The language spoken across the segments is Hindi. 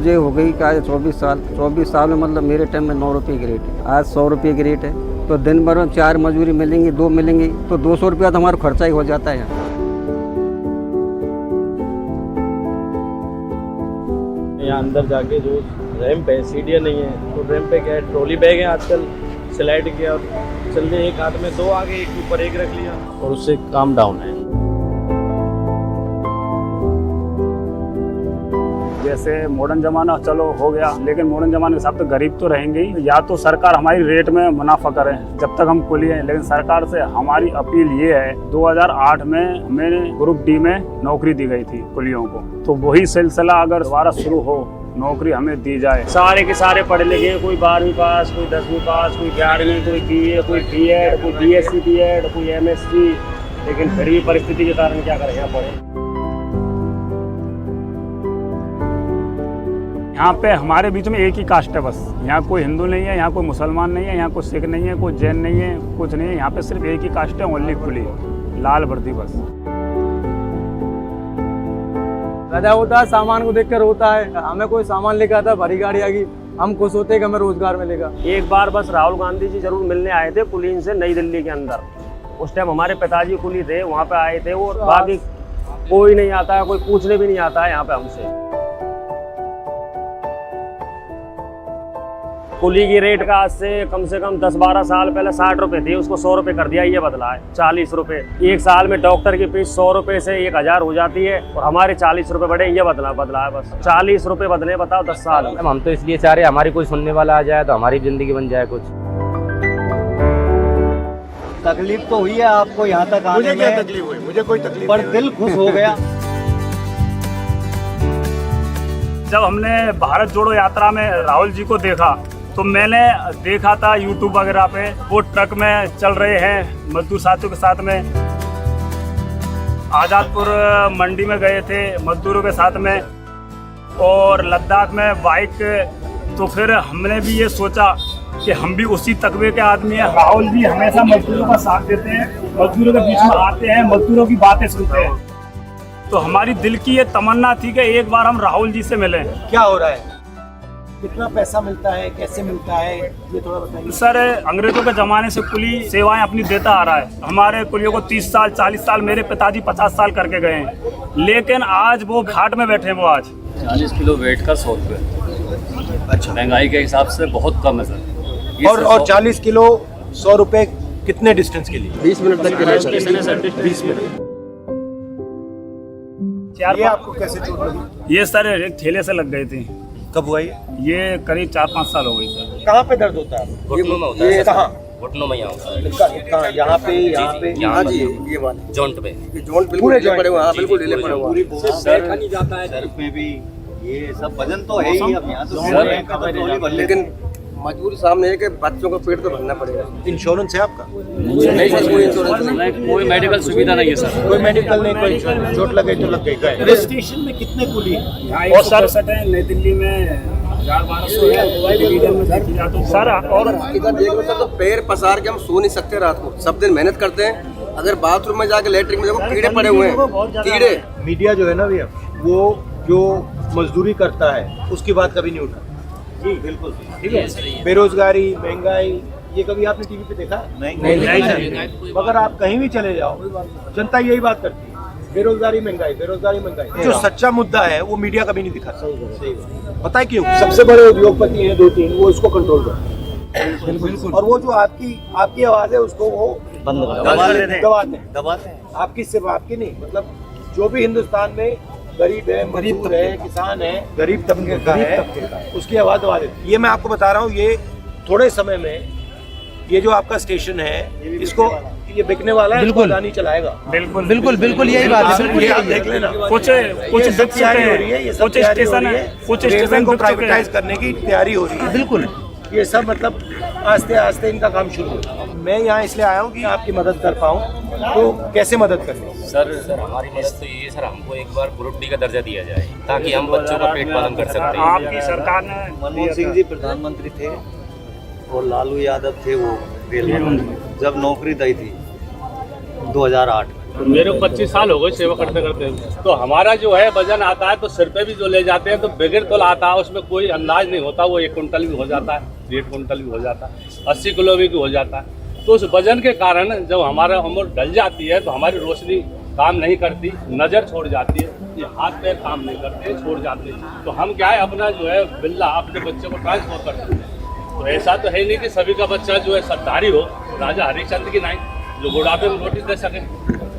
मुझे हो गई क्या 24 साल में मतलब मेरे टाइम में 9 रुपये की रेट है, आज 100 रुपये की रेट है। तो दिन भर में 4 मजदूरी मिलेंगी, 2 मिलेंगी तो 200 रुपया तो हमारा खर्चा ही हो जाता है। यहाँ अंदर जाके जो रैंप है, सीढ़ियाँ नहीं है, तो रैंप पे क्या है, ट्रॉली बैग है आजकल, स्लाइड किया और चलने एक हाथ में 2 आगे एक ऊपर एक रख लिया और उससे काम डाउन है। जैसे मॉडर्न जमाना चलो हो गया, लेकिन मॉडर्न जमाने के हिसाब से गरीब तो रहेंगे ही। या तो सरकार हमारी रेट में मुनाफा करे जब तक हम कुली हैं, लेकिन सरकार से हमारी अपील ये है, 2008 में हमें ग्रुप डी में नौकरी दी गई थी कुलियों को, तो वही सिलसिला अगर दोबारा शुरू हो, नौकरी हमें दी जाए। सारे के सारे पढ़े लिखे, कोई 12वीं पास, कोई 10वीं पास, कोई 11वीं, कोई BA, कोई B.Ed, कोई BSc B.Ed, कोई MSc, लेकिन फिर भी परिस्थिति के कारण क्या करें, यहाँ पढ़े। यहाँ पे हमारे बीच में एक ही कास्ट है बस, यहाँ कोई हिंदू नहीं है, यहाँ कोई मुसलमान नहीं है, यहाँ कोई सिख नहीं है, कोई जैन नहीं है, कुछ नहीं है। यहाँ पे सिर्फ एक ही कास्ट है, ओनली कुली, लाल वर्दी बस। गधा होता है, सामान को देखकर होता है। हमें कोई सामान लेकर आता, भारी गाड़ी आ गई, हम खुश होते कि हमें रोजगार मिलेगा। एक बार बस राहुल गांधी जी जरूर मिलने आए थे कुलीन से नई दिल्ली के अंदर। उस टाइम हमारे पिताजी कुली थे, वहाँ पे आए थे, और बाकी कोई नहीं आता है, कोई पूछने भी नहीं आता है यहाँ पे हमसे। कुली की रेट का आज से कम 10-12 साल पहले 60 रुपए थी, उसको 100 रुपए कर दिया, ये बदला है 40 रुपए। एक साल में डॉक्टर की फीस 100 रुपए से 1000 हो जाती है और हमारे 40 रुपए बढ़े, ये बदला है बस। 40 रुपए बदले, बताओ 10 साल में। हम तो इसलिए चाह रहे हमारी कोई सुनने वाला आ जाए तो हमारी जिंदगी बन जाए कुछ। तकलीफ तो हुई है आपको यहाँ तक आने में। मुझे क्या तकलीफ हुई? मुझे कोई तकलीफ पर दिल खुश हो गया। जब हमने भारत जोड़ो यात्रा में राहुल जी को देखा तो मैंने देखा था यूट्यूब वगैरह पे, वो ट्रक में चल रहे हैं मजदूर साथियों के साथ में। आज़ादपुर मंडी में गए थे मजदूरों के साथ में, और लद्दाख में बाइक। तो फिर हमने भी ये सोचा कि हम भी उसी तकबे के आदमी हैं। राहुल जी हमेशा मजदूरों का साथ देते हैं, मजदूरों के बीच में आते हैं, मजदूरों की बातें सुनते हैं। तो हमारी दिल की ये तमन्ना थी कि एक बार हम राहुल जी से मिलें। क्या हो रहा है? कितना पैसा मिलता है, कैसे मिलता है, ये थोड़ा बताइए। सर, अंग्रेजों के ज़माने से कुली सेवाएं अपनी देता आ रहा है। हमारे कुलियों को 30 साल 40 साल, मेरे पिताजी 50 साल करके गए हैं, लेकिन आज वो घाट में बैठे हैं। वो आज 40 किलो वेट का 100 रुपये। अच्छा, महंगाई के हिसाब से बहुत कम है सर। और 40 किलो 100 रुपये कितने डिस्टेंस के लिए? 20 मिनट तक के लिए। 20 मिनट। ये आपको कैसे चोट लगी? ये सर एक ठेले से लग गई थी। कब हुआ ये करीब 4-5 साल हो गई सर। कहाँ पे दर्द होता है? घुटनों में होता है। ये कहाँ? घुटनों में यहाँ होता है। कहाँ? यहाँ पे, यहाँ पे? यहाँ जी, ये बात जॉइंट पे। जोन बिल्कुल ढीले पड़े हुए हैं, बिल्कुल ढीले पड़े हुए हैं। सर पे भी ये सब वजन तो है ही, अब यहाँ तो लेकिन मजबूरी सामने है कि बच्चों का पेट तो भरना पड़ेगा। इंश्योरेंस है आपका? नहीं सर, कोई इंश्योरेंस नहीं, कोई मेडिकल सुविधा नहीं है सर। कोई मेडिकल नहीं, कोई चोट लगे तो लग गई। स्टेशन में कितने कुली? और सर नई दिल्ली में 1200 है सर। और इधर देख लो सर, तो पैर पसार के हम सो नहीं सकते रात को, सब दिन मेहनत करते हैं। अगर बाथरूम में जाके लेटरिन में देखो कीड़े पड़े हुए हैं, कीड़े। मीडिया जो है ना भैया, वो जो मजदूरी करता है उसकी बात कभी नहीं उठा। जी बिल्कुल, ठीक है। बेरोजगारी, महंगाई, ये कभी आपने टीवी पे देखा? नहीं। मगर आप कहीं भी चले जाओ, जनता यही बात करती है, बेरोजगारी महंगाई, बेरोजगारी महंगाई। जो सच्चा मुद्दा है वो मीडिया कभी नहीं दिखाता। पता है क्यों? सबसे बड़े उद्योगपति हैं 2-3, वो इसको कंट्रोल करते हैं। और वो जो आपकी आवाज है उसको वो दबाते हैं। आपकी सिर्फ आपकी नहीं, मतलब जो भी हिंदुस्तान में गरीब है, मजदूर है, किसान है, गरीब तबके का है, उसकी आवाज दबा देते। ये मैं आपको बता रहा हूँ, ये थोड़े समय में ये जो आपका स्टेशन है, इसको ये बिकने वाला है, बिल्कुल नहीं चलाएगा। बिल्कुल यही बात है। ये आप देख लेना, कुछ सब तैयारी हो रही है, ये सब तैयारी हो रही है, कुछ स्टेशन को प्राइवेटाइज करने की तैयारी हो रही है। बिल्कुल, ये सब मतलब आस्ते आस्ते इनका काम शुरू हो। मैं यहाँ इसलिए आया हूँ कि आपकी मदद कर पाऊँ, तो कैसे मदद करें? सर हमारी मदद तो ये सर, हमको एक बार ग्रुप डी का दर्जा दिया जाए ताकि हम बच्चों का पेट पालन कर सकते हैं। आपकी सरकार ने मनमोहन सिंह जी प्रधानमंत्री थे और लालू यादव थे वो रेल मंत्री, जब नौकरी दी थी 2008 में, तो मेरे को 25 साल हो गए सेवा करते करते। तो हमारा जो है वजन आता है तो सिर पे भी जो ले जाते हैं तो बगैर तोल आता है, उसमें कोई अंदाज नहीं होता, वो 1 कुंटल भी हो जाता है, 1.5 कुंटल भी हो जाता है, 80 किलो भी हो जाता है। तो उस वजन के कारण जब हमारा उम्र ढल जाती है तो हमारी रोशनी काम नहीं करती, नज़र छोड़ जाती है, ये हाथ पैर काम नहीं करते, छोड़ जाते हैं। तो हम क्या है अपना जो है बिल्ला अपने बच्चे को ट्रांसफर कर सकते हैं। तो ऐसा तो है नहीं कि सभी का बच्चा जो है सरदारी हो, राजा हरिश्चंद्र की नहीं, जो बुढ़ापे में रोटी दे सके।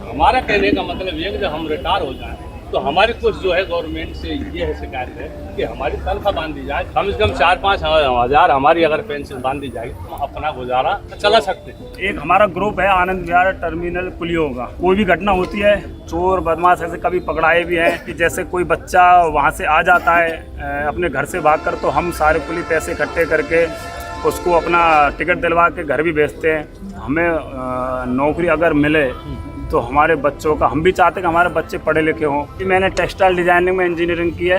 हमारा कहने का मतलब ये कि जब हम रिटायर हो जाएं तो हमारी कुछ जो है गवर्नमेंट से ये है शिकायत है कि हमारी तनख्वाह बांध दी जाए, कम से कम 4-5 हज़ार हमारी अगर पेंशन बांध दी जाए तो हम अपना गुजारा चला सकते हैं। एक हमारा ग्रुप है आनंद विहार टर्मिनल कुलियों का। कोई भी घटना होती है, चोर बदमाश ऐसे कभी पकड़ाए भी हैं कि जैसे कोई बच्चा वहाँ से आ जाता है अपने घर से भागकर, तो हम सारे कुली पैसे इकट्ठे करके उसको अपना टिकट दिलवा के घर भी भेजते हैं। हमें नौकरी अगर मिले तो हमारे बच्चों का, हम भी चाहते हैं कि हमारे बच्चे पढ़े लिखे हों। मैंने टेक्सटाइल डिजाइनिंग में इंजीनियरिंग की है,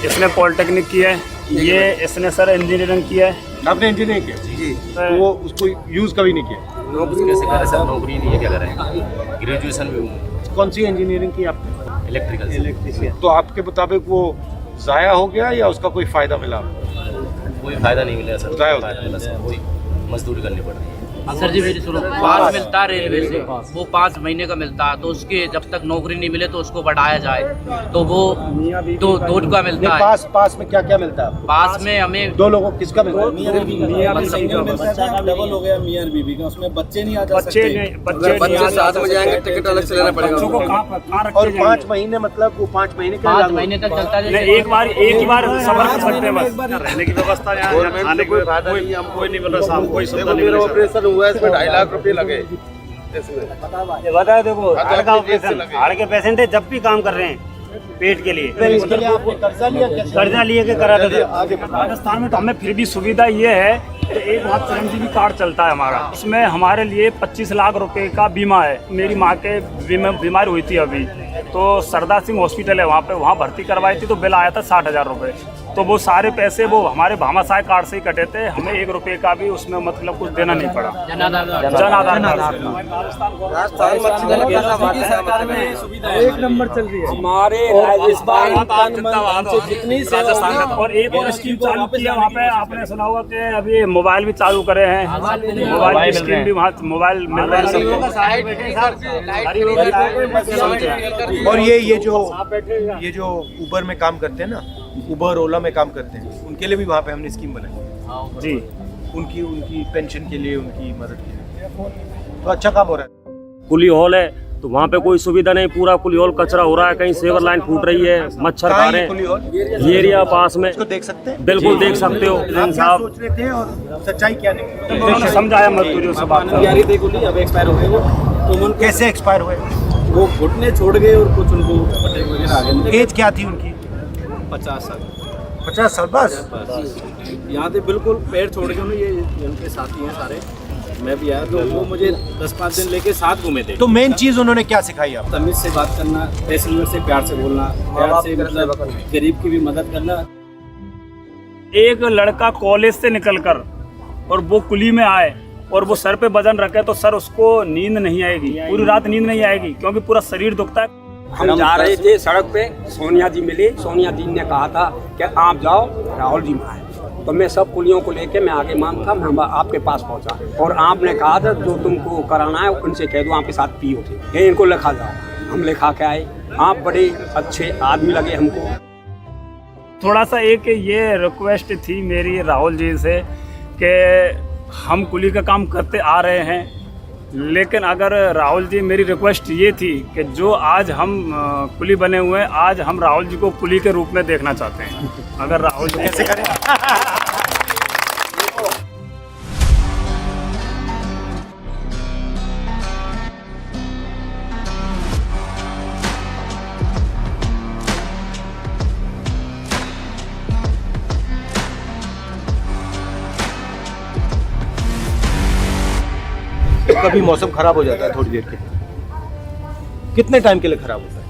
इसने पॉलिटेक्निक की है, ये इसने सर इंजीनियरिंग की है। आपने इंजीनियरिंग किया जी, तो वो उसको यूज़ कभी नहीं किया। नौकरी कैसे करें सर, नौकरी नहीं है, क्या करें, ग्रेजुएशन भी हूँ। कौन सी इंजीनियरिंग की आपने? इलेक्ट्रिकल। इलेक्ट्रिशियन। तो आपके मुताबिक वो ज़ाया हो गया या उसका कोई फ़ायदा मिला? कोई फायदा नहीं मिला सर, ज़ाया हो फायदा मिला सर, वही मजदूरी करनी पड़ रही है। सर जी मेरी सुनो, पास मिलता है रेलवे से, वो 5 महीने का मिलता है, तो उसके जब तक नौकरी नहीं मिले तो उसको बढ़ाया जाए, तो वो 2 का मिलता है। पास में क्या क्या मिलता है? पास में हमें 2 लोगों किसका मिलता है? डबल हो गया मियां बीबी का, उसमें बच्चे नहीं आ जा सकते। बच्चे साथ में जाएंगे, टिकट अलग से लेना पड़ेगा। और 5 महीने मतलब वो 5 महीने के 5 महीने तक चलता है। एक ही बार सफर कर सकते हैं बस। रहने की व्यवस्था यहाँ खाने की कोई नहीं मिल रहा, कोई सुविधा नहीं मिल रही। ऑपरेशन हुआ है, इसमें 2.5 लाख रुपए लगे। ये बता देखो, हार्ट का ऑपरेशन, हार्ट के पेशेंट है, जब भी काम कर रहे हैं पेट के लिए। इसके लिए आपने कर्जा लिया? कर्जा लिए के कराते थे। राजस्थान में तो हमें फिर भी सुविधा ये है कि एक बात चिरंजीवी कार्ड चलता है हमारा, उसमें हमारे लिए 25 लाख रुपए का बीमा है। मेरी माँ के बीमारी हुई थी अभी, तो सरदार सिंह हॉस्पिटल है वहाँ भर्ती करवाई थी, तो बिल आया था 60,000 रुपये। तो वो सारे पैसे वो हमारे भामाशाह कार्ड से ही कटे थे, हमें 1 रुपये का भी उसमें मतलब कुछ देना नहीं पड़ा। जन आधार कार्ड एक नंबर चल रही है हमारे जितनी और एक और स्कीम चालू की है वहाँ पे, आपने सुना होगा कि अभी मोबाइल भी चालू करे हैं, मोबाइल की स्कीम भी वहाँ मोबाइल मिल रहा है। और ये जो उबर में काम करते हैं ना, उबर ओला में काम करते हैं, उनके लिए भी वहाँ पे हमने स्कीम बनाई जी, उनकी पेंशन के लिए, उनकी मदद के लिए। तो अच्छा काम हो रहा है। कुली हॉल है तो वहाँ पे कोई सुविधा नहीं, पूरा कुली हॉल कचरा हो रहा है, कहीं सेवर लाइन फूट रही है, मच्छर खा रहे हैं। ये एरिया पास में, इसको देख सकते हैं? बिल्कुल देख सकते हो। आप क्या सोच रहे थे और सच्चाई क्या निकली? उन्होंने समझाया मजदूरियों से बात कर। अब एक्सपायर हो गए वो, तो कैसे एक्सपायर हुए? वो घुटने छोड़ गए और कुछ उनको अटैक वगैरह आ गए। एज क्या थी उनकी? 50 साल 50 साल बस? यहाँ से बिल्कुल पैर छोड़ के उन्हें, ये उनके साथी हैं सारे, मैं भी आया, तो वो मुझे 10-5 दिन लेके साथ घूमे थे। तो मेन चीज उन्होंने क्या सिखाई आप? तमीज से बात करना, पैसेंजर से प्यार से बोलना, प्यार से मतलब गरीब की भी मदद करना। एक लड़का कॉलेज से निकलकर और वो कुली में आए और वो सर पे वजन रखे, तो सर उसको नींद नहीं आएगी, पूरी रात नींद नहीं आएगी, क्योंकि पूरा शरीर दुखता है। हम जा रहे थे सड़क पे, सोनिया जी मिली, सोनिया जी ने कहा था कि आप जाओ, राहुल जी में आए। तो मैं सब कुलियों को लेके मैं आगे मान था, मैं आपके पास पहुंचा और आपने कहा था जो तुमको कराना है उनसे कह दो, आपके साथ पीओ थे, ये इनको लिखा जाओ। हम लिखा के आए, आप बड़े अच्छे आदमी लगे हमको। थोड़ा सा एक ये रिक्वेस्ट थी मेरी राहुल जी से कि हम कुली का काम करते आ रहे हैं, लेकिन अगर राहुल जी, मेरी रिक्वेस्ट ये थी कि जो आज हम कुली बने हुए हैं, आज हम राहुल जी को कुली के रूप में देखना चाहते हैं। अगर राहुल जी कैसे करें? कभी मौसम खराब हो जाता है थोड़ी देर के लिए। कितने टाइम के लिए खराब होता है?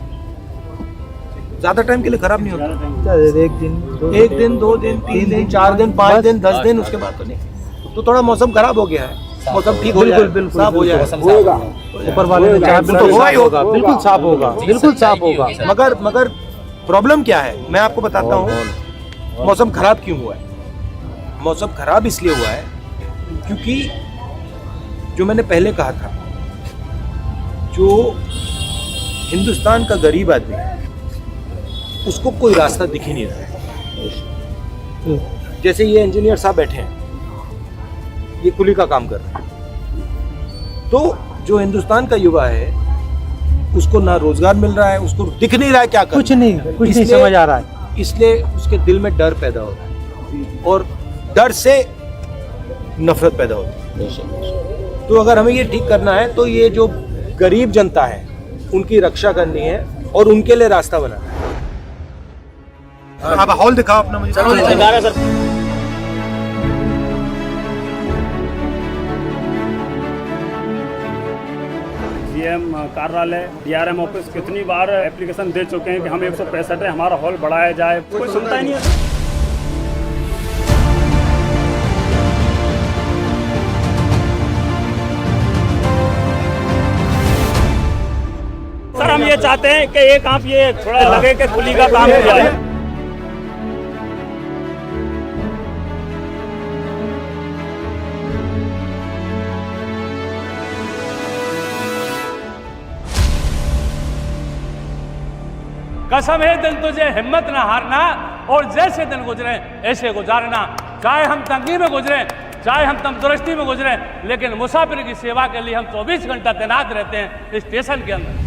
ज्यादा टाइम के लिए खराब नहीं होता। 1 दिन 2 दिन 3 दिन 4 दिन 5 दिन 10 दिन, उसके बाद तो नहीं। तो थोड़ा मौसम खराब हो गया है, मौसम ठीक हो जाए, साफ हो जाए, ऊपर वाले ने चाहा तो होगा ही होगा, बिल्कुल साफ होगा, बिल्कुल साफ होगा। मगर प्रॉब्लम क्या है मैं आपको बताता हूँ। मौसम खराब क्यों हुआ है? मौसम खराब इसलिए हुआ है क्योंकि जो मैंने पहले कहा था, जो हिंदुस्तान का गरीब आदमी है उसको कोई रास्ता दिख ही नहीं रहा है। जैसे ये इंजीनियर साहब बैठे हैं, ये कुली का काम कर रहे हैं, तो जो हिंदुस्तान का युवा है उसको ना रोजगार मिल रहा है, उसको दिख नहीं रहा है क्या कर, कुछ नहीं समझ आ रहा है। इसलिए उसके दिल में डर पैदा होता है और डर से नफरत पैदा होती है। तो अगर हमें ये ठीक करना है तो ये जो गरीब जनता है उनकी रक्षा करनी है और उनके लिए रास्ता बनाना है। आप हॉल दिखाओ अपना मुझे। सीएम कार्यालय, डीआरएम ऑफिस कितनी बार एप्लीकेशन दे चुके हैं कि हम 165 है, हमारा हॉल बढ़ाया जाए, कोई सुनता ही नहीं है। सर हम ये चाहते हैं कि एक आप ये थोड़ा लगे कि कुली का काम हो जाए। कसम है दिन तुझे हिम्मत न हारना, और जैसे दिन गुजरे ऐसे गुजारना। चाहे हम तंगी में गुजरे, चाहे हम तंदुरुस्ती में गुजरे, लेकिन मुसाफिर की सेवा के लिए हम 24 घंटा तैनात रहते हैं स्टेशन के अंदर।